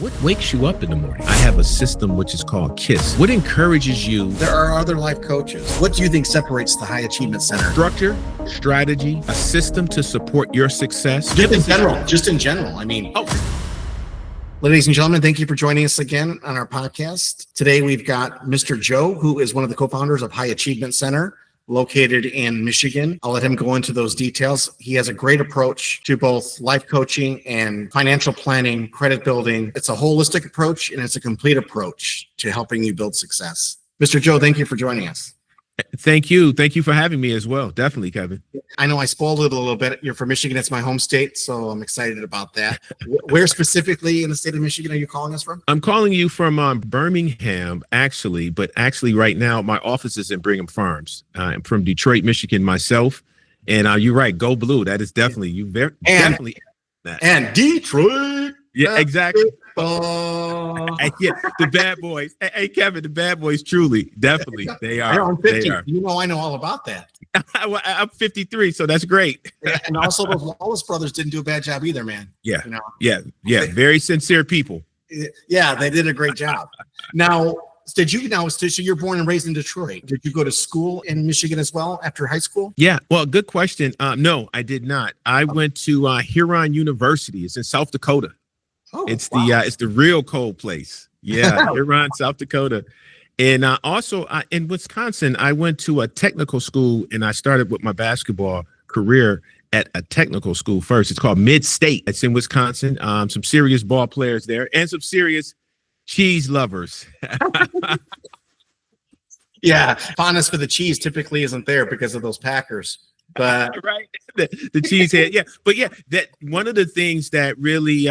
What wakes you up in the morning? I have a system which is called KISS. What encourages you? There are other life coaches. What do you think separates the High Achievement Center? Structure, strategy, a system to support your success. Just in general. I mean, ladies and gentlemen, thank you for joining us again on our podcast. Today, we've got Mr. Joe, who is one of the co-founders of High Achievement Center, located in Michigan. I'll let him go into those details. He has a great approach to both life coaching and financial planning, credit building. It's a holistic approach and it's a complete approach to helping you build success. Mr. Joe, thank you for joining us. Thank you. Thank you for having me as well. Definitely, Kevin. I know I spoiled it a little bit. You're from Michigan. It's my home state, so I'm excited about that. Where specifically in the state of Michigan are you calling us from? I'm calling you from Birmingham, actually, but actually right now my office is in Brigham Farms. I'm from Detroit, Michigan myself. And you're right. Go Blue. That is definitely definitely that. And Detroit. Yeah, exactly. Yeah, the bad boys. Hey, Kevin, the bad boys, truly, definitely, they are. I'm 50. They are. You know, I know all about that. I'm 53, so that's great. And also, those Wallace brothers didn't do a bad job either, man. Yeah, you know? yeah. Very sincere people. Yeah, they did a great job. Now, so you're born and raised in Detroit. Did you go to school in Michigan as well after high school? Yeah, well, good question. No, I did not. I went to Huron University. It's in South Dakota. Oh, it's wow. it's the real cold place. Yeah, Huron, South Dakota. And also in Wisconsin, I went to a technical school and I started with my basketball career at a technical school first. It's called Mid-State. It's in Wisconsin. Some serious ball players there and some serious cheese lovers. Yeah, fondness for the cheese typically isn't there because of those Packers. But right, the cheesehead. Yeah, but yeah, that one of the things that really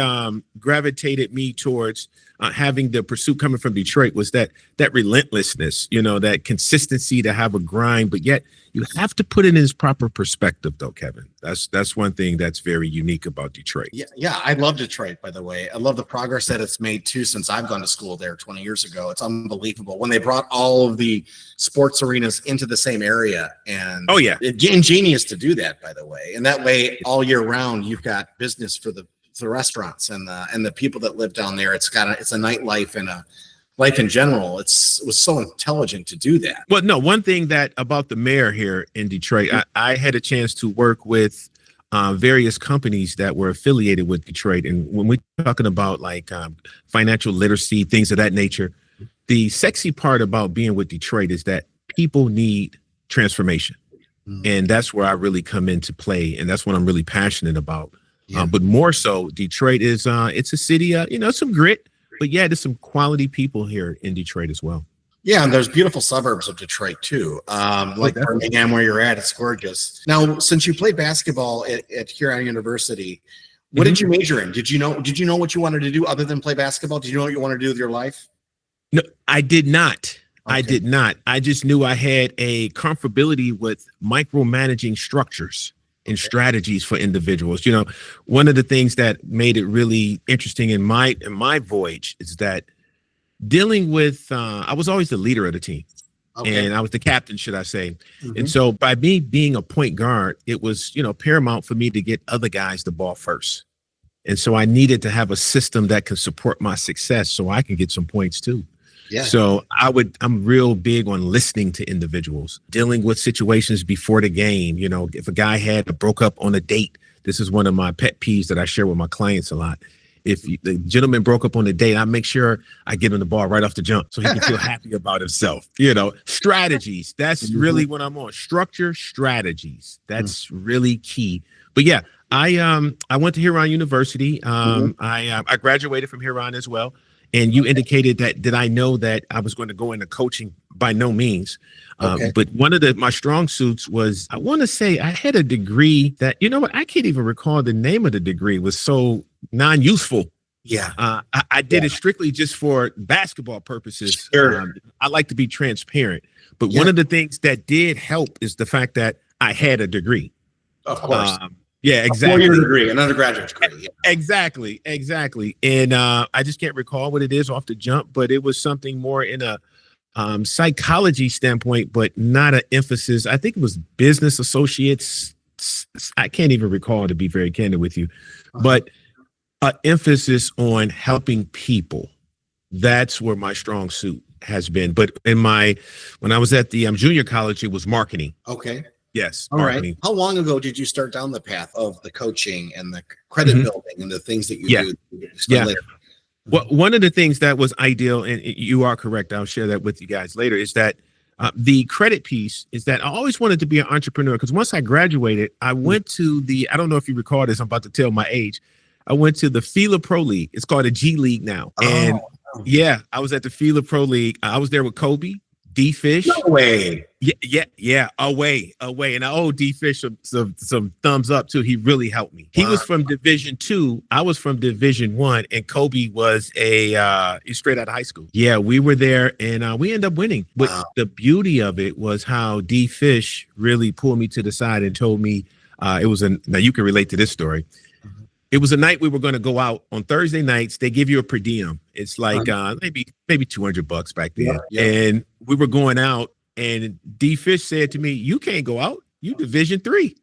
gravitated me towards having the pursuit coming from Detroit was that relentlessness, that consistency to have a grind, but yet you have to put it in its proper perspective, though, Kevin. That's one thing that's very unique about Detroit. Yeah, I love Detroit, by the way. I love the progress that it's made too since I've gone to school there 20 years ago. It's unbelievable when they brought all of the sports arenas into the same area, and it's ingenious to do that, by the way. And that way, all year round, you've got business for the restaurants and the people that live down there. It's a nightlife and a life in general. It was so intelligent to do that. Well, no, one thing that about the mayor here in Detroit, I had a chance to work with various companies that were affiliated with Detroit. And when we're talking about like financial literacy, things of that nature, the sexy part about being with Detroit is that people need transformation. And that's where I really come into play. And that's what I'm really passionate about. Yeah. But more so, Detroit is it's a city, some grit, but yeah, there's some quality people here in Detroit as well. Yeah, and there's beautiful suburbs of Detroit too. Like Birmingham, where you're at, it's gorgeous. Now, since you played basketball at Huron University, what did you major in? Did you know what you wanted to do other than play basketball? Did you know what you wanted to do with your life? No, I did not. Okay. I did not. I just knew I had a comfortability with micromanaging structures and strategies for individuals. One of the things that made it really interesting in my voyage is that dealing with, I was always the leader of the team. Okay. And I was the captain, should I say. And so by me being a point guard, it was, paramount for me to get other guys the ball first. And so I needed to have a system that could support my success so I can get some points too. Yeah. So I'm real big on listening to individuals, dealing with situations before the game. If a guy broke up on a date, this is one of my pet peeves that I share with my clients a lot. If the gentleman broke up on a date, I make sure I get him the ball right off the jump so he can feel happy about himself. Strategies. That's really what I'm on. Structure, strategies. That's really key. But yeah, I went to Huron University. I graduated from Huron as well. And you indicated that, did I know that I was going to go into coaching? By no means. Okay. But one of my strong suits was, I want to say I had a degree that, I can't even recall the name of the degree. It was so non-useful. Yeah. I did it strictly just for basketball purposes. Sure. I like to be transparent. But one of the things that did help is the fact that I had a degree. Of course. Yeah, exactly. A 4-year degree, an undergraduate degree. Yeah. Exactly. And I just can't recall what it is off the jump, but it was something more in a psychology standpoint, but not an emphasis. I think it was business associates. I can't even recall, to be very candid with you. But An emphasis on helping people. That's where my strong suit has been. But when I was at the junior college, it was marketing. Okay. Yes. All Marketing. right. How long ago did you start down the path of the coaching and the credit building and the things that you do? Yeah. Later? Well, one of the things that was ideal, and you are correct, I'll share that with you guys later, is that the credit piece is that I always wanted to be an entrepreneur, because once I graduated, I went to I don't know if you recall this, I'm about to tell my age. I went to the FILA Pro League. It's called a G League now. And yeah, I was at the FILA Pro League. I was there with Kobe, D Fish. No way. Yeah. Away. And I owe D Fish some thumbs up too. He really helped me. He was from Division 2. I was from Division 1, and Kobe was he's straight out of high school. Yeah, we were there, and we ended up winning. But the beauty of it was how D Fish really pulled me to the side and told me now you can relate to this story. It was a night we were going to go out on Thursday nights. They give you a per diem. It's like maybe $200 back then. Yeah. And we were going out, and D Fish said to me, "You can't go out. You Division 3."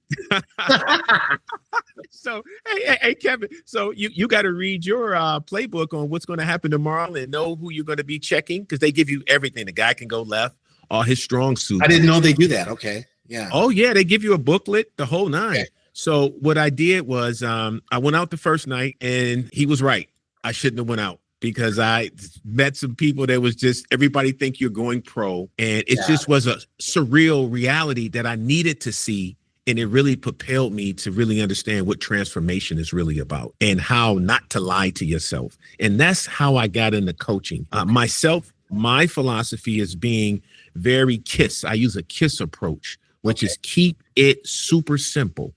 So, hey, Kevin. So you got to read your playbook on what's going to happen tomorrow and know who you're going to be checking, because they give you everything. The guy can go left, all his strong suit. I didn't know they do that. Okay. Yeah. Oh yeah, they give you a booklet, the whole nine. Okay. So what I did was I went out the first night, and he was right. I shouldn't have went out, because I met some people that was just, everybody think you're going pro. And it just was a surreal reality that I needed to see. And it really propelled me to really understand what transformation is really about, and how not to lie to yourself. And that's how I got into coaching. My philosophy is being very KISS. I use a KISS approach, which is keep it super simple.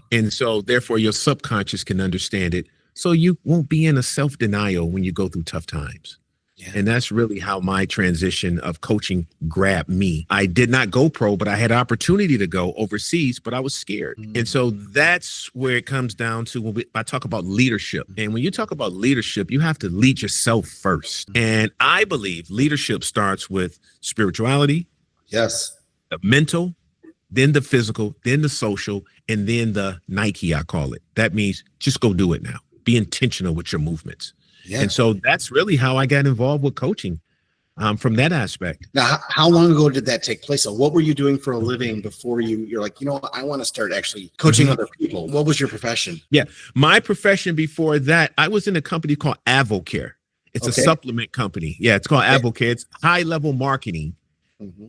And so therefore your subconscious can understand it, so you won't be in a self-denial when you go through tough times. Yeah. And that's really how my transition of coaching grabbed me. I did not go pro, but I had opportunity to go overseas, but I was scared. And so that's where it comes down to when I talk about leadership. And when you talk about leadership, you have to lead yourself first. And I believe leadership starts with spirituality. Yes. The mental, then the physical, then the social, and then the Nike, I call it. That means just go do it now. Be intentional with your movements. Yeah. And so that's really how I got involved with coaching from that aspect. Now, how long ago did that take place? So what were you doing for a living before you're like, I want to start actually coaching other people? What was your profession? Yeah, my profession before that, I was in a company called Avocare. It's a supplement company. Yeah, it's called Avocare. It's high-level marketing.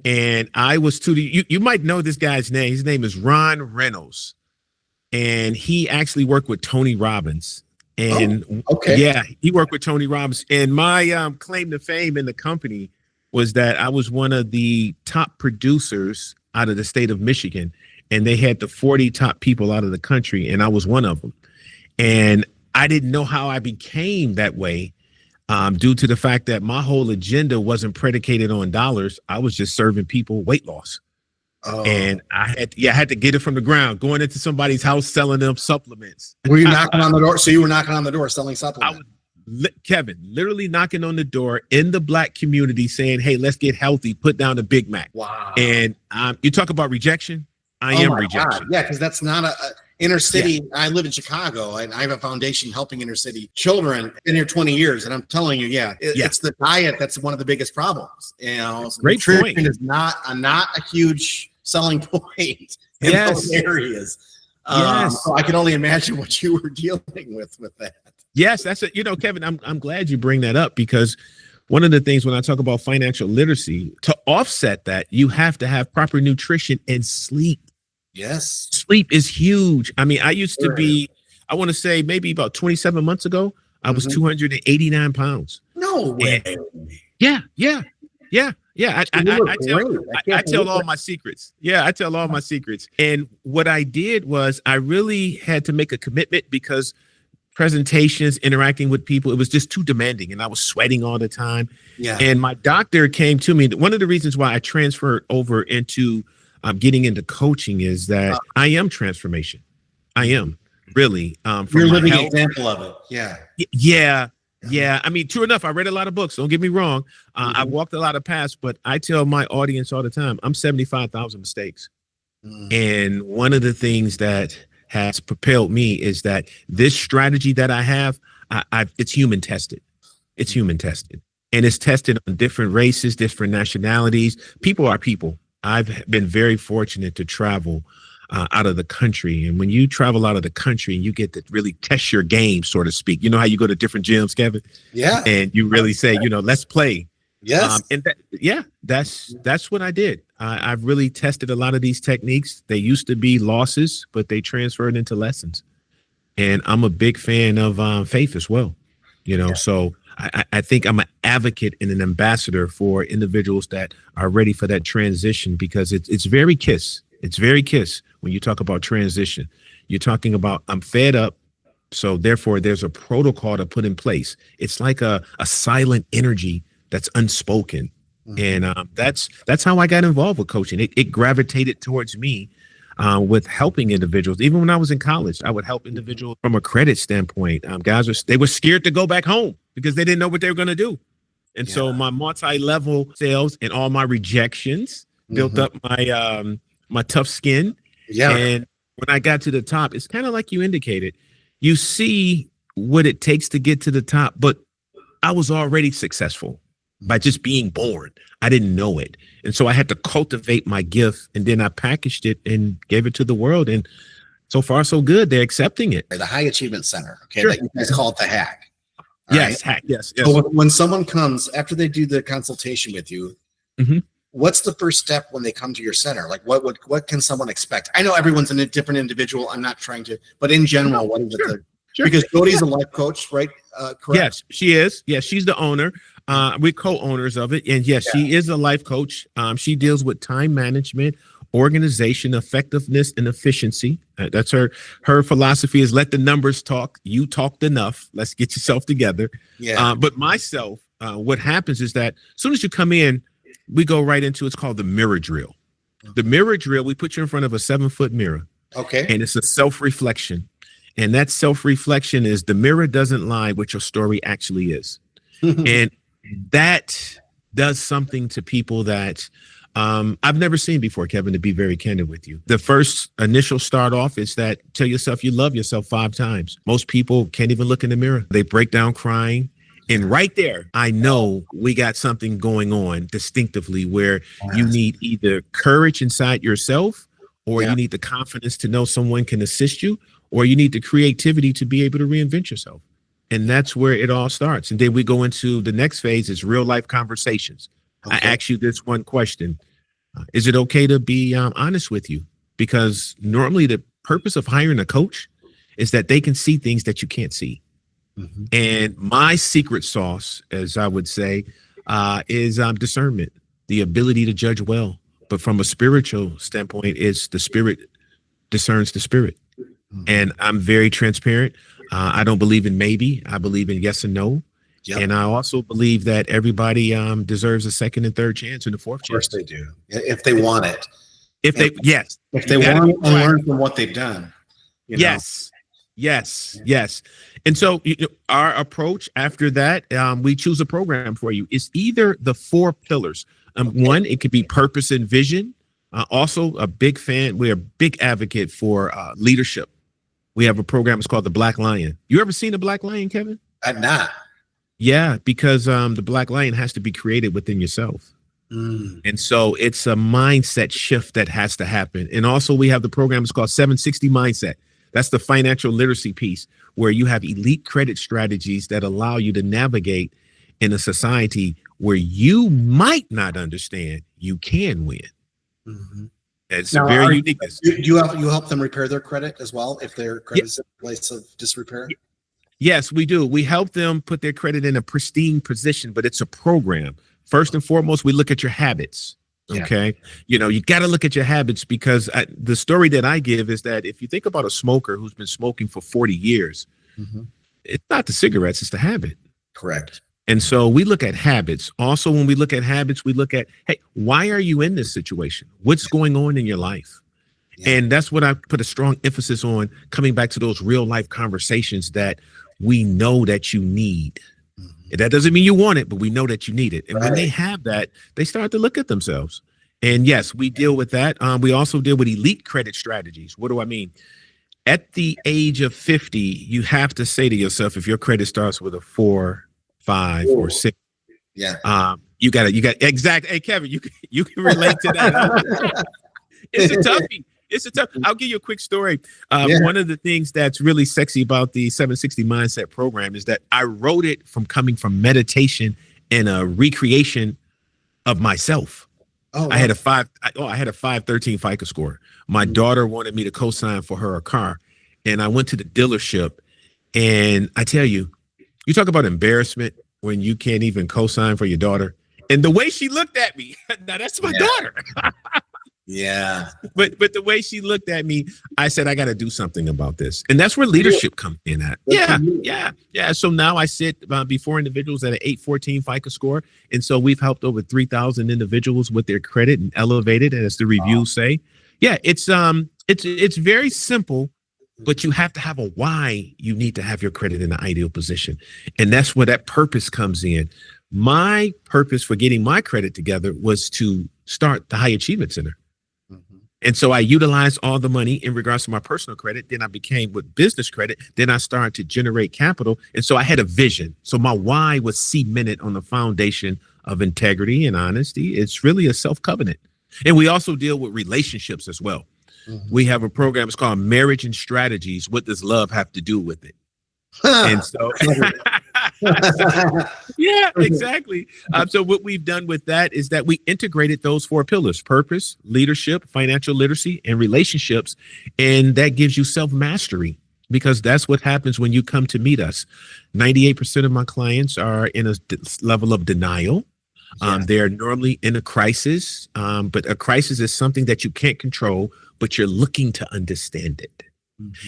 And I was you might know this guy's name. His name is Ron Reynolds. And he actually worked with Tony Robbins. And yeah, he worked with Tony Robbins. And my claim to fame in the company was that I was one of the top producers out of the state of Michigan. And they had the 40 top people out of the country, and I was one of them. And I didn't know how I became that way. Due to the fact that my whole agenda wasn't predicated on dollars. I was just serving people weight loss. And I had to get it from the ground, going into somebody's house, selling them supplements. Were you knocking on the door? So you were knocking on the door selling supplements? I was, Kevin, literally knocking on the door in the Black community saying, "Hey, let's get healthy. Put down a Big Mac." Wow. And you talk about rejection. I am rejection. God. Yeah, because that's not a inner city. Yeah. I live in Chicago, and I have a foundation helping inner city children. Been here 20 years, and I'm telling you, it's the diet that's one of the biggest problems. Great nutrition point. is not a huge selling point in those areas. So I can only imagine what you were dealing with that. Yes, that's it. Kevin, I'm glad you bring that up, because one of the things when I talk about financial literacy, to offset that, you have to have proper nutrition and sleep. Yes. Sleep is huge. I mean, I used to be, I want to say maybe about 27 months ago, I was 289 pounds. No way. Yeah. I tell all my secrets. Yeah, I tell all my secrets. And what I did was I really had to make a commitment, because presentations, interacting with people, it was just too demanding, and I was sweating all the time. Yeah. And my doctor came to me. One of the reasons why I transferred over into getting into coaching is that I am transformation. I am really. You're a living example of it. Yeah. Yeah. I mean, true enough, I read a lot of books. Don't get me wrong. I walked a lot of paths, but I tell my audience all the time, I'm 75,000 mistakes. And one of the things that has propelled me is that this strategy that I have, it's human tested. It's human tested, and it's tested on different races, different nationalities. People are people. I've been very fortunate to travel out of the country. And when you travel out of the country and you get to really test your game, so to speak, you know how you go to different gyms, Kevin? Yeah. And you really say, let's play. Yes. That's what I did. I've really tested a lot of these techniques. They used to be losses, but they transferred into lessons. And I'm a big fan of faith as well. So I think I'm an advocate and an ambassador for individuals that are ready for that transition, because it's very KISS. It's very KISS when you talk about transition. You're talking about, I'm fed up, so therefore there's a protocol to put in place. It's like a silent energy that's unspoken. Mm-hmm. And that's how I got involved with coaching. It gravitated towards me with helping individuals. Even when I was in college, I would help individuals from a credit standpoint. Guys, they were scared to go back home because they didn't know what they were going to do. And so my multi-level sales and all my rejections built up my tough skin. Yeah. And when I got to the top, it's kind of like you indicated, you see what it takes to get to the top, but I was already successful by just being born. I didn't know it. And so I had to cultivate my gift, and then I packaged it and gave it to the world. And so far, so good. They're accepting it. The High Achievement Center. Okay. Sure. That you guys call it the hack. Yes. Hack. Yes. So when someone comes after they do the consultation with you, what's the first step when they come to your center? Like what can someone expect? I know everyone's a different individual. I'm not trying to, but in general, what is it? Because Jody's a life coach, right? Correct. Yes, she is. Yes, she's the owner. We're co-owners of it. And yes, she is a life coach. She deals with time management, organization, effectiveness, and efficiency. That's her philosophy is let the numbers talk. You talked enough. Let's get yourself together. Yeah. But myself, what happens is that as soon as you come in, we go right into, it's called the mirror drill. The mirror drill, we put you in front of a 7-foot mirror. Okay. And it's a self-reflection. And that self-reflection is the mirror doesn't lie what your story actually is. And that does something to people that I've never seen before, Kevin, to be very candid with you. The first initial start off is that tell yourself you love yourself 5 times. Most people can't even look in the mirror. They break down crying. And right there, I know we got something going on distinctively where you need either courage inside yourself, or you need the confidence to know someone can assist you, or you need the creativity to be able to reinvent yourself. And that's where it all starts. And then we go into the next phase is real life conversations. Okay. I ask you this one question. Is it okay to be honest with you? Because normally the purpose of hiring a coach is that they can see things that you can't see. And my secret sauce, as I would say, is discernment, the ability to judge well. But from a spiritual standpoint, it's the spirit discerns the spirit. And I'm very transparent. I don't believe in maybe. I believe in yes and no. Yep. And I also believe that everybody deserves a second and third chance and a fourth chance. Of course they do, if they want it. If they want to learn from what they've done. Yes. And so our approach after that, we choose a program for you. It's either the 4 pillars. One, it could be purpose and vision. Also a big fan. We're a big advocate for leadership. We have a program. It's called the Black Lion. You ever seen a Black Lion, Kevin? I'm not. Yeah, because the Black Lion has to be created within yourself. And so it's a mindset shift that has to happen. And also we have the program. It's called 760 Mindset. That's the financial literacy piece where you have elite credit strategies that allow you to navigate in a society where you might not understand you can win. It's now, very unique. Do you help them repair their credit as well if their credit is in a place of disrepair? Yes, we do. We help them put their credit in a pristine position, but it's a program. First and foremost, we look at your habits. Okay. You got to look at your habits because the story that I give is that if you think about a smoker who's been smoking for 40 years, it's not the cigarettes, it's the habit. Correct. And so we look at habits. Also, when we look at habits, we look at, hey, why are you in this situation? What's going on in your life? And that's what I put a strong emphasis on, coming back to those real life conversations that we know that you need. That doesn't mean you want it, but we know that you need it. And when they have that, they start to look at themselves. And yes, we deal with that. We also deal with elite credit strategies. What do I mean? at the age of 50, you have to say to yourself, if your credit starts with a 4, 5, or 6, you got exactly. Hey, Kevin, you can relate to that. Huh? It's a toughie. I'll give you a quick story. One of the things that's really sexy about the 760 Mindset program is that I wrote it from coming from meditation and a recreation of myself. Oh, wow. I had a 513 FICO score. My daughter wanted me to co-sign for her a car, and I went to the dealership. And I tell you, you talk about embarrassment when you can't even co-sign for your daughter. And the way she looked at me, now that's my daughter. Yeah. But the way she looked at me, I said, I got to do something about this. And that's where leadership comes in at. Yeah. So now I sit before individuals at an 814 FICO score. And so we've helped over 3,000 individuals with their credit and elevated, as the reviews say. Yeah, it's very simple, but you have to have a why you need to have your credit in the ideal position. And that's where that purpose comes in. My purpose for getting my credit together was to start the High Achievement Center. And so I utilized all the money in regards to my personal credit. Then I became with business credit. Then I started to generate capital. And so I had a vision. So my why was cemented on the foundation of integrity and honesty. It's really a self-covenant. And we also deal with relationships as well. We have a program, it's called Marriage and Strategies. What does love have to do with it? And so, yeah, exactly. So what we've done with that is that we integrated those 4 pillars: purpose, leadership, financial literacy, and relationships. And that gives you self-mastery, because that's what happens when you come to meet us. 98% of my clients are in a level of denial. They're normally in a crisis, but a crisis is something that you can't control, but you're looking to understand it.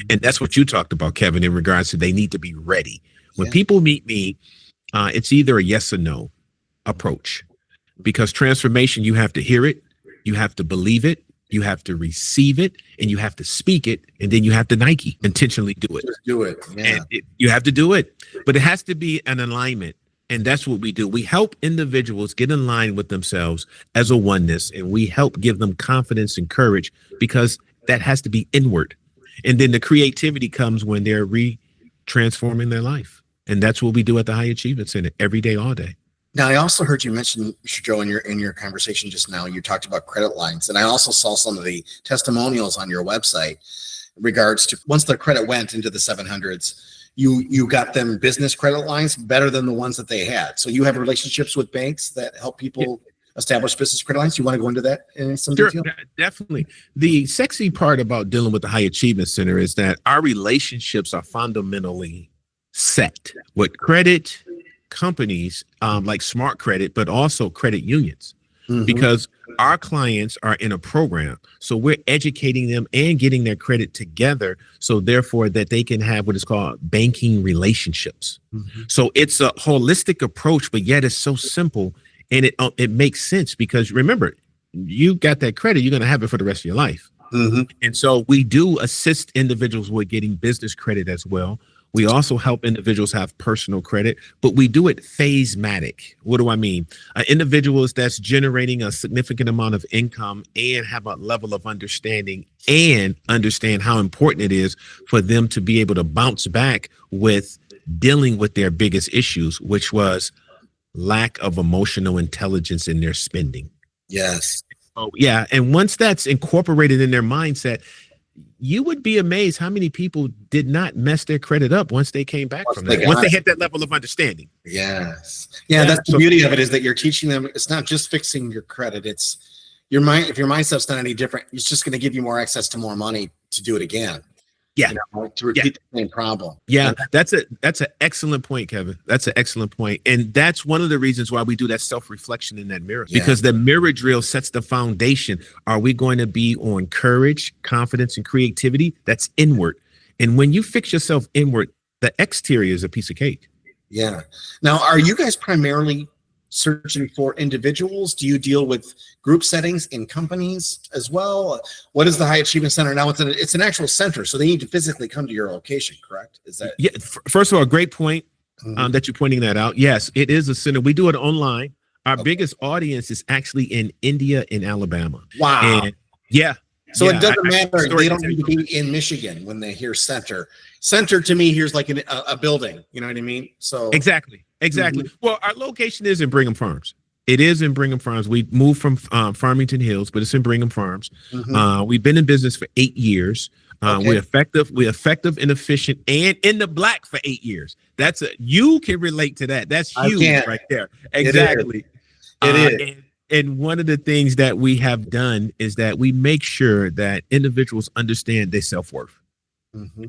And that's what you talked about, Kevin, in regards to they need to be ready. When people meet me, it's either a yes or no approach, because transformation, you have to hear it, you have to believe it, you have to receive it, and you have to speak it, and then you have to intentionally do it. Just do it. Yeah. And you have to do it, but it has to be an alignment. And that's what we do. We help individuals get in line with themselves as a oneness, and we help give them confidence and courage, because that has to be inward. And then the creativity comes when they're transforming their life. And that's what we do at the High Achievement Center every day, all day. Now, I also heard you mention, Mr. Joe, in your conversation just now, you talked about credit lines. And I also saw some of the testimonials on your website in regards to once their credit went into the 700s, you got them business credit lines better than the ones that they had. So you have relationships with banks that help people establish business credit lines. You want to go into that in some detail? Definitely. The sexy part about dealing with the High Achievement Center is that our relationships are fundamentally set with credit companies like Smart Credit, but also credit unions, because our clients are in a program. So we're educating them and getting their credit together. So therefore that they can have what is called banking relationships. So it's a holistic approach, but yet it's so simple. And it makes sense, because remember, you got that credit, you're going to have it for the rest of your life. And so we do assist individuals with getting business credit as well. We also help individuals have personal credit, but we do it phasematic. What do I mean? Individuals that's generating a significant amount of income and have a level of understanding and understand how important it is for them to be able to bounce back with dealing with their biggest issues, which was lack of emotional intelligence in their spending. Yes. Oh, yeah. And once that's incorporated in their mindset, you would be amazed how many people did not mess their credit up once they came back from that, once they hit that level of understanding. Yes. Yeah, that's the beauty of it, is that you're teaching them. It's not just fixing your credit. It's your mind. If your mindset's not any different, it's just going to give you more access to more money to do it again. Yeah. To repeat the same problem. Yeah. That's an excellent point, Kevin. That's an excellent point. And that's one of the reasons why we do that self-reflection in that mirror, because the mirror drill sets the foundation. Are we going to be on courage, confidence, and creativity? That's inward. And when you fix yourself inward, the exterior is a piece of cake. Yeah. Now, are you guys primarily searching for individuals? Do you deal with group settings in companies as well? What is the High Achievement Center now? It's an actual center, so they need to physically come to your location, correct? Is that? Yeah. First of all, great point that you're pointing that out. Yes, it is a center. We do it online. Our biggest audience is actually in India and Alabama. Wow. And yeah. So Yeah, it doesn't matter. story They to don't tell need you. to be in Michigan when they hear center. Center to me, here's like a building. You know what I mean? So Exactly. Well, our location is in Brigham Farms. It is in Brigham Farms. We moved from Farmington Hills, but it's in Brigham Farms. We've been in business for 8 years. Okay. We're effective and efficient and in the black for 8 years. You can relate to that. That's I huge can. right there. Exactly. It is. And one of the things that we have done is that we make sure that individuals understand their self-worth.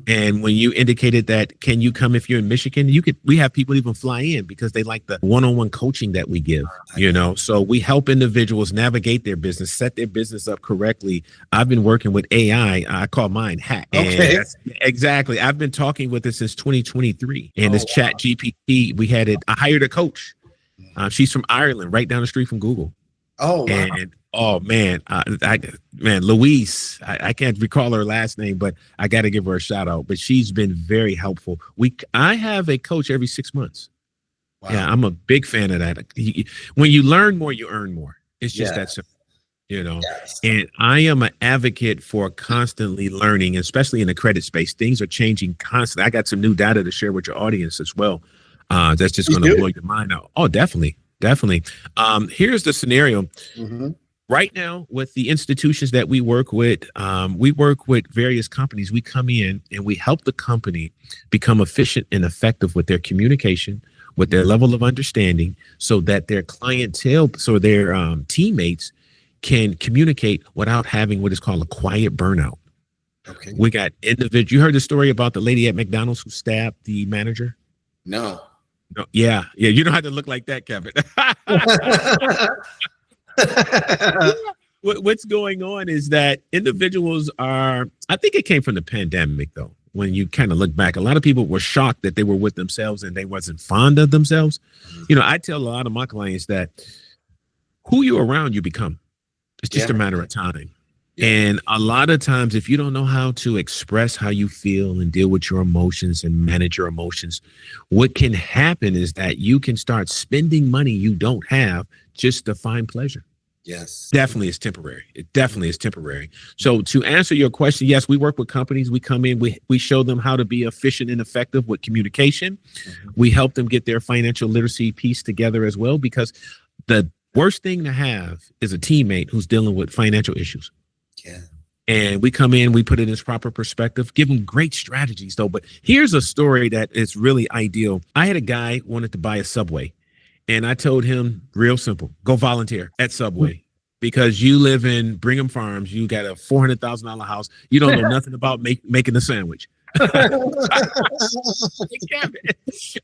And when you indicated that, can you come if you're in Michigan? We have people even fly in because they like the one-on-one coaching that we give, so we help individuals navigate their business, set their business up correctly. I've been working with AI. I call mine Hack. Okay. Exactly. I've been talking with it since 2023 and it's Chat GPT. I hired a coach. She's from Ireland, right down the street from Google. Oh, wow. And man, Louise, I can't recall her last name, but I got to give her a shout out. But she's been very helpful. I have a coach every 6 months. Wow. Yeah, I'm a big fan of that. When you learn more, you earn more. It's just that simple, Yes. And I am an advocate for constantly learning, especially in the credit space. Things are changing constantly. I got some new data to share with your audience as well. That's just going to blow your mind out. Oh, definitely. Here's the scenario. Right now, with the institutions that we work with various companies. We come in and we help the company become efficient and effective with their communication, with their level of understanding, so that their clientele, so their teammates can communicate without having what is called a quiet burnout. Okay. We got individuals. You heard the story about the lady at McDonald's who stabbed the manager? No. Yeah. You don't have to look like that, Kevin. What's going on is that individuals I think it came from the pandemic, though. When you kind of look back, a lot of people were shocked that they were with themselves and they wasn't fond of themselves. I tell a lot of my clients that who you're around, you become. It's just a matter of time. And a lot of times, if you don't know how to express how you feel and deal with your emotions and manage your emotions, what can happen is that you can start spending money you don't have just to find pleasure. Yes. Definitely is temporary. It definitely is temporary. So to answer your question, yes, we work with companies. We come in, we show them how to be efficient and effective with communication. We help them get their financial literacy piece together as well, because the worst thing to have is a teammate who's dealing with financial issues. Yeah. And we come in, we put it in its proper perspective, give them great strategies, though. But here's a story that is really ideal. I had a guy wanted to buy a Subway, and I told him, real simple, go volunteer at Subway, because you live in Brigham Farms. You got a $400,000 house. You don't know nothing about making a sandwich.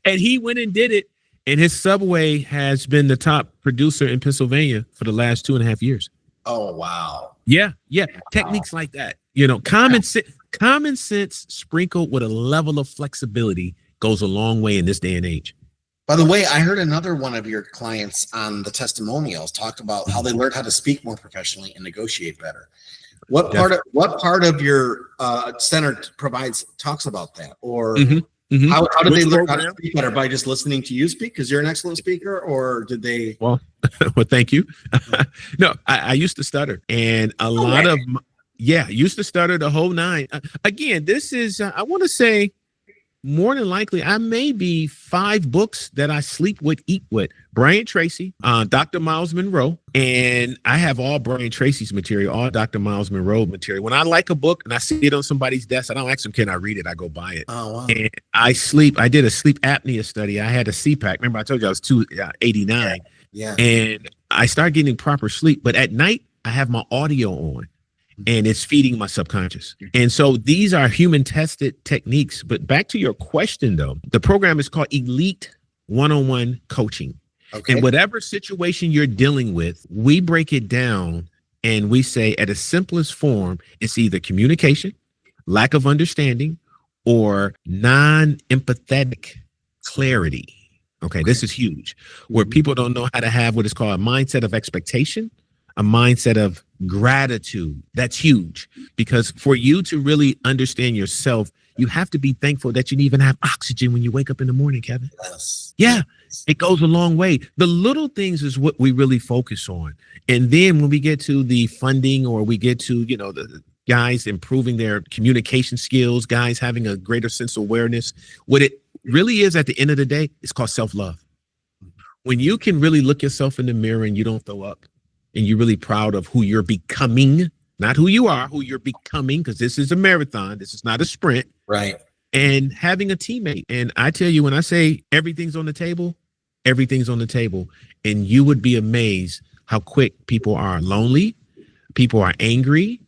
And he went and did it. And his Subway has been the top producer in Pennsylvania for the last 2.5 years. Oh, wow. Yeah. Techniques like that, common sense sprinkled with a level of flexibility goes a long way in this day and age. By the way, I heard another one of your clients on the testimonials talk about how they learned how to speak more professionally and negotiate better. What part of your center talks about that? Or how did they learn how to speak better? By just listening to you speak because you're an excellent speaker, or did they? Well, thank you. No, I used to stutter, and used to stutter the whole nine. Again, this is I want to say more than likely I may be 5 books that I sleep with, eat with. Brian Tracy, Dr. Miles Monroe, and I have all Brian Tracy's material, all Dr. Miles Monroe material. When I like a book and I see it on somebody's desk, I don't ask them, can I read it? I go buy it. Oh, wow. And I did a sleep apnea study. I had a CPAP. Remember, I told you I was 289. Yeah. And I started getting proper sleep. But at night, I have my audio on, and it's feeding my subconscious. And so these are human tested techniques. But back to your question, though, the program is called Elite One-on-One Coaching. Okay. And whatever situation you're dealing with, we break it down and we say at its simplest form, it's either communication, lack of understanding, or non-empathetic clarity. Okay, this is huge, where people don't know how to have what is called a mindset of expectation, a mindset of gratitude. That's huge, because for you to really understand yourself, You have to be thankful that you even have oxygen when you wake up in the morning, Kevin. Yes. Yeah, it goes a long way. The little things is what we really focus on. And then when we get to the funding, or we get to, the guys improving their communication skills, guys having a greater sense of awareness, what it really is at the end of the day, it's called self-love. When you can really look yourself in the mirror and you don't throw up, and you're really proud of who you're becoming, not who you are, who you're becoming, because this is a marathon. This is not a sprint. Right. And having a teammate. And I tell you, when I say everything's on the table, everything's on the table. And you would be amazed how quick people are lonely, people are angry,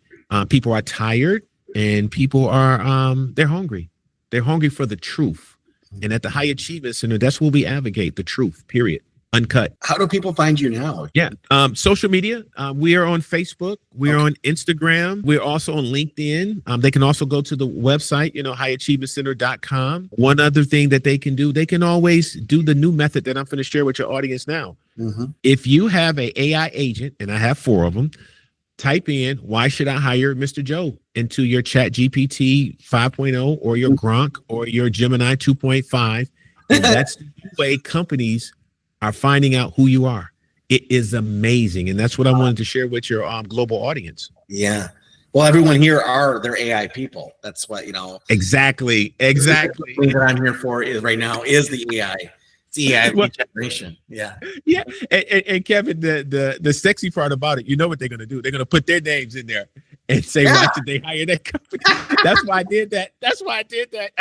people are tired, and people are, they're hungry. They're hungry for the truth. And at the High Achievement Center, that's where we advocate the truth, period. Uncut. How do people find you now? Yeah. Social media. We are on Facebook. We're on Instagram. We're also on LinkedIn. They can also go to the website, highachievementcenter.com. One other thing that they can do, they can always do the new method that I'm going to share with your audience now. Mm-hmm. If you have an AI agent, and I have 4 of them, type in, why should I hire Mr. Joe, into your Chat GPT 5.0 or your Gronk or your Gemini 2.5. And that's the way companies are finding out who you are. It is amazing. And that's what I wanted to share with your global audience. Yeah. Well, everyone here they're AI people. That's what, Exactly. The thing that I'm here for is right now is the AI. It's the AI generation. Yeah. Yeah. And Kevin, the sexy part about it, you know what they're going to do? They're going to put their names in there and say, why should they hire that company? That's why I did that.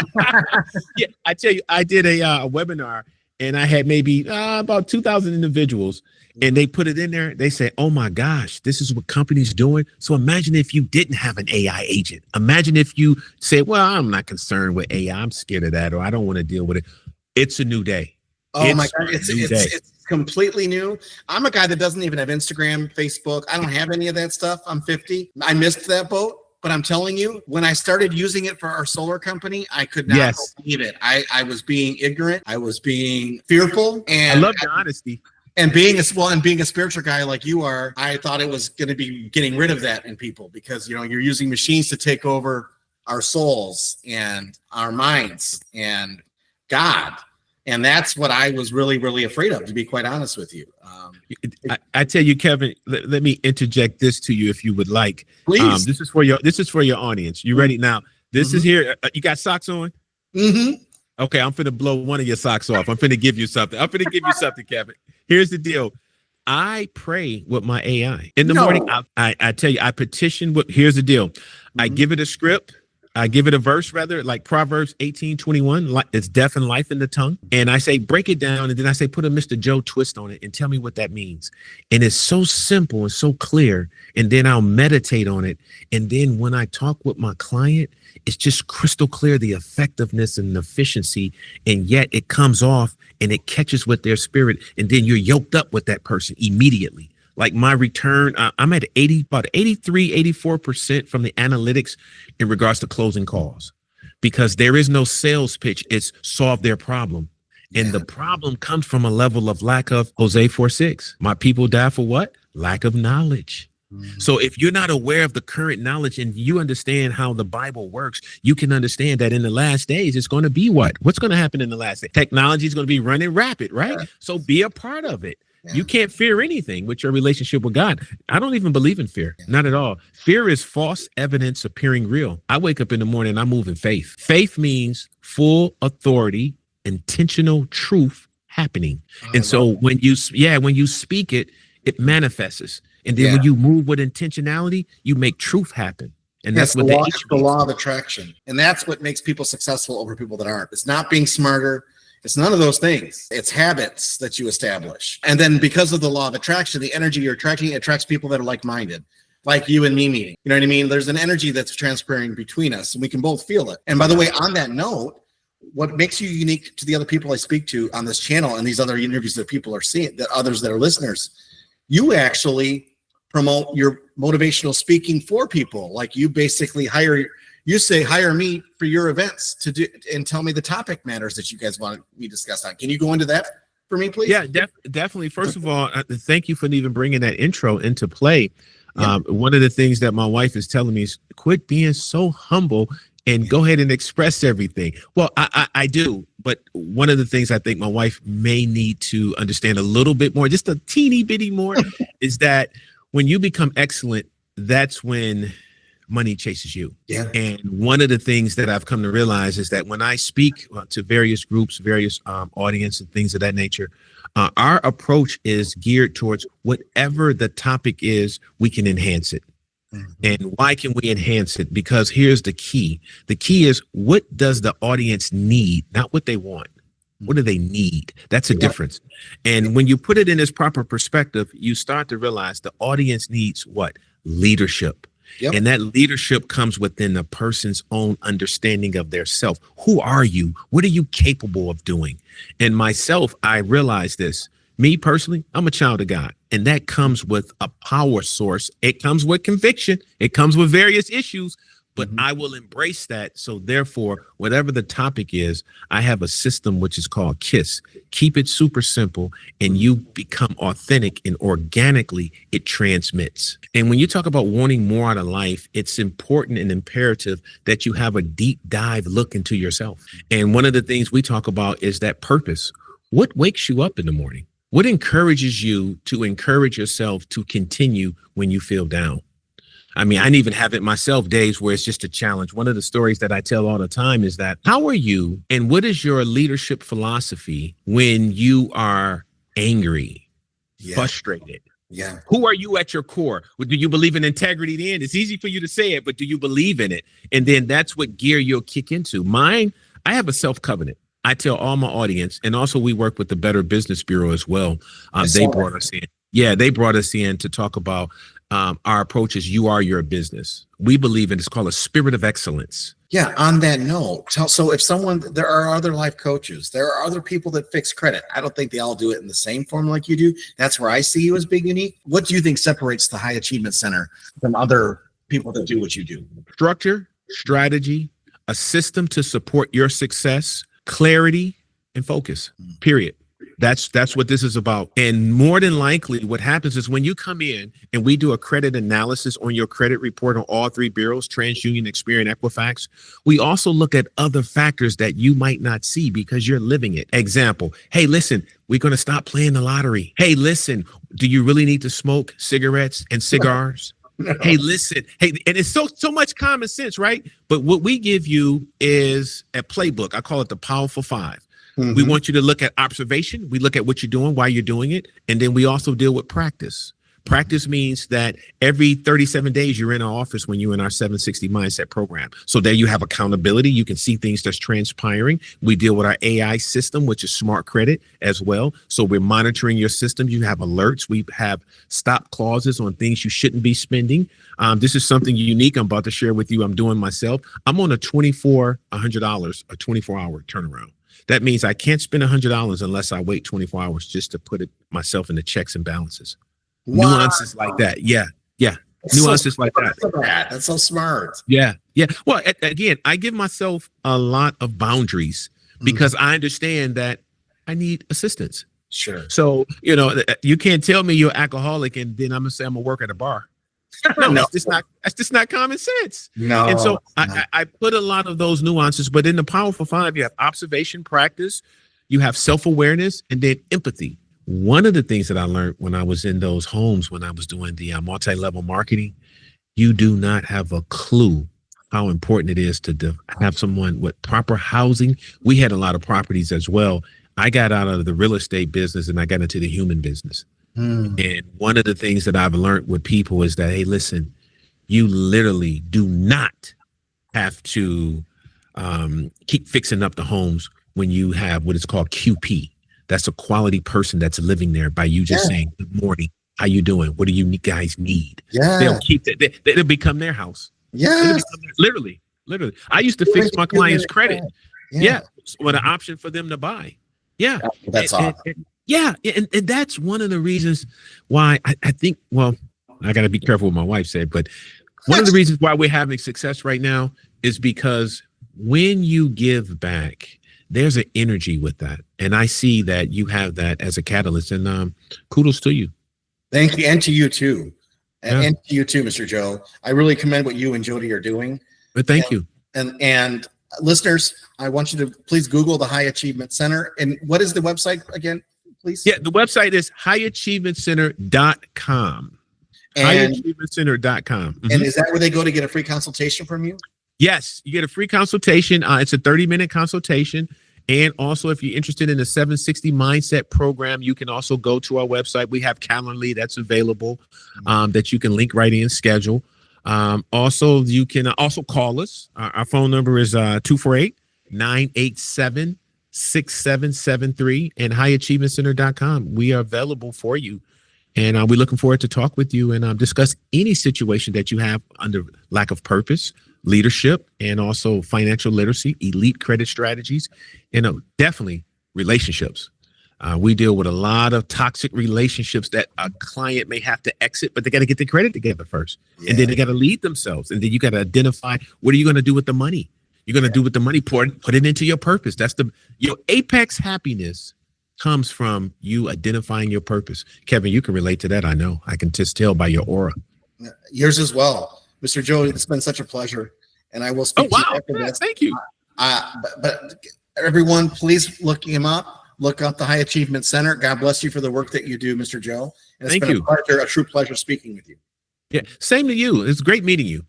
Yeah. I tell you, I did a webinar, and I had maybe about 2,000 individuals, and they put it in there. They say, oh my gosh, this is what companies doing. So imagine if you didn't have an AI agent. Imagine if you said, well, I'm not concerned with AI. I'm scared of that, or I don't want to deal with it. It's a new day. Oh my God. It's completely new. I'm a guy that doesn't even have Instagram, Facebook. I don't have any of that stuff. I'm 50. I missed that boat. But I'm telling you, when I started using it for our solar company, I could not believe it. I was being ignorant. I was being fearful. And I love the honesty. And being a spiritual guy like you are, I thought it was going to be getting rid of that in people, because, you're using machines to take over our souls and our minds and God. And that's what I was really, really afraid of, to be quite honest with you. I tell you, Kevin, let me interject this to you if you would like. Please. This is for your audience. You ready now? This is here. You got socks on? Mm-hmm. Okay, I'm finna blow one of your socks off. I'm finna give you something. Kevin. Here's the deal. I pray with my AI in the morning. I tell you, I petition. Here's the deal. I give it a script. I give it a verse, rather, like Proverbs 18:21. It's death and life in the tongue. And I say, break it down. And then I say, put a Mr. Joe twist on it and tell me what that means. And it's so simple and so clear. And then I'll meditate on it. And then when I talk with my client, it's just crystal clear, the effectiveness and the efficiency. And yet it comes off and it catches with their spirit. And then you're yoked up with that person immediately. Like my return, I'm at about 83, 84% from the analytics in regards to closing calls, because there is no sales pitch. It's solve their problem. And the problem comes from a level of lack of Hosea 4:6. My people die for what? Lack of knowledge. So if you're not aware of the current knowledge and you understand how the Bible works, you can understand that in the last days, it's going to be what? What's going to happen in the last day? Technology is going to be running rapid, right? Yeah. So be a part of it. Yeah. You can't fear anything with your relationship with God. I don't even believe in fear. Not at all. Fear is false evidence appearing real. I wake up in the morning and I move in faith. Faith means full authority, intentional truth happening. And so when you speak it, it manifests. And then when you move with intentionality, you make truth happen. And that's what the law of attraction. And that's what makes people successful over people that aren't. It's not being smarter. It's none of those things. It's habits that you establish. And then because of the law of attraction, the energy you're attracting attracts people that are like-minded, like you and me meeting. You know what I mean? There's an energy that's transpiring between us, and we can both feel it. And by the way, on that note, what makes you unique to the other people I speak to on this channel and these other interviews that people are seeing, that others that are listeners, you actually promote your motivational speaking for people. Like you basically hire me for your events to do and tell me the topic matters that you guys want me to discuss on. Can you go into that for me, please? Yeah, definitely. First of all, thank you for even bringing that intro into play. Yeah. One of the things that my wife is telling me is quit being so humble and go ahead and express everything. Well, I do. But one of the things I think my wife may need to understand a little bit more, just a teeny bitty more, is that when you become excellent, that's when money chases you. Yeah. And one of the things that I've come to realize is that when I speak to various groups, various audience and things of that nature, our approach is geared towards whatever the topic is, we can enhance it. And why can we enhance it? Because here's the key. The key is, what does the audience need? Not what they want. What do they need? That's a difference. And when you put it in its proper perspective, you start to realize the audience needs what? Leadership. Yep. And that leadership comes within the person's own understanding of their self. Who are you? What are you capable of doing? And myself, I realized this. Me personally, I'm a child of God, and that comes with a power source. It comes with conviction. It comes with various issues, but I will embrace that. So therefore, whatever the topic is, I have a system which is called KISS. Keep it super simple, and you become authentic, and organically it transmits. And when you talk about wanting more out of life, it's important and imperative that you have a deep dive look into yourself. And one of the things we talk about is that purpose. What wakes you up in the morning? What encourages you to encourage yourself to continue when you feel down? I mean, I even have it myself, days where it's just a challenge. One of the stories that I tell all the time is that, how are you and what is your leadership philosophy when you are angry, frustrated? Yeah. Who are you at your core? Do you believe in integrity then? It's easy for you to say it, but do you believe in it? And then that's what gear you'll kick into. Mine, I have a self-covenant. I tell all my audience, and also we work with the Better Business Bureau as well. They brought us in. Yeah, they brought us in to talk about our approach is you are your business. We believe in, it's called a spirit of excellence. Yeah. On that note, so if there are other life coaches, there are other people that fix credit. I don't think they all do it in the same form like you do. That's where I see you as being unique. What do you think separates the High Achievement Center from other people that do what you do? Structure, strategy, a system to support your success, clarity, and focus, period. That's what this is about. And more than likely, what happens is when you come in and we do a credit analysis on your credit report on all three bureaus, TransUnion, Experian, Equifax, we also look at other factors that you might not see because you're living it. Example, hey, listen, we're going to stop playing the lottery. Hey, listen, do you really need to smoke cigarettes and cigars? No. Hey, listen. Hey, and it's so much common sense, right? But what we give you is a playbook. I call it the Powerful Five. We want you to look at observation. We look at what you're doing, why you're doing it. And then we also deal with practice. Practice means that every 37 days you're in our office when you're in our 760 mindset program. So there you have accountability. You can see things that's transpiring. We deal with our AI system, which is smart credit as well. So we're monitoring your system. You have alerts. We have stop clauses on things you shouldn't be spending. This is something unique I'm about to share with you. I'm doing myself. I'm on a $100 a 24-hour turnaround. That means I can't spend $100 unless I wait 24 hours just to put myself in the checks and balances. Wow. Nuances like that. Yeah. Nuances like that. That's so smart. Yeah. Well, again, I give myself a lot of boundaries because I understand that I need assistance. Sure. So, you can't tell me you're alcoholic and then I'm going to say I'm going to work at a bar. No, that's just not common sense. No. And so I put a lot of those nuances, but in the Powerful Five, you have observation, practice, you have self-awareness, and then empathy. One of the things that I learned when I was in those homes, when I was doing the multi-level marketing, you do not have a clue how important it is to have someone with proper housing. We had a lot of properties as well. I got out of the real estate business and I got into the human business. And one of the things that I've learned with people is that, hey, listen, you literally do not have to keep fixing up the homes when you have what is called QP. That's a quality person that's living there by you just saying, good morning, how you doing? What do you guys need? Yeah. They'll keep that. It'll become their house. Yeah. Literally. I used to fix my clients' credit. Yeah. With an option for them to buy. Yeah. That's awesome. And that's one of the reasons why I think, well, I got to be careful what my wife said, but one of the reasons why we're having success right now is because when you give back, there's an energy with that. And I see that you have that as a catalyst, and kudos to you. Thank you. And to you too. And to you too, Mr. Joe. I really commend what you and Jody are doing. But thank you. And listeners, I want you to please Google the High Achievement Center. And what is the website again, please? Yeah, the website is highachievementcenter.com. Highachievementcenter.com. And is that where they go to get a free consultation from you? Yes, you get a free consultation. It's a 30-minute consultation. And also, if you're interested in the 760 Mindset program, you can also go to our website. We have Calendly that's available that you can link right in, schedule. Also, you can also call us. Our phone number is 248-987-6773 and highachievementcenter.com. We are available for you. And we're looking forward to talk with you and discuss any situation that you have under lack of purpose, leadership, and also financial literacy, elite credit strategies, and definitely relationships. We deal with a lot of toxic relationships that a client may have to exit, but they got to get their credit together first. Yeah. And then they got to lead themselves. And then you got to identify, what are you going to do with the money? You're going to do with the money, put it into your purpose. That's your apex happiness comes from you identifying your purpose. Kevin, you can relate to that. I know. I can just tell by your aura. Yours as well. Mr. Joe, it's been such a pleasure. And I will speak to you after this. Thank you. But everyone, please look him up. Look up the High Achievement Center. God bless you for the work that you do, Mr. Joe. And it's been a true pleasure speaking with you. Yeah, same to you. It's great meeting you.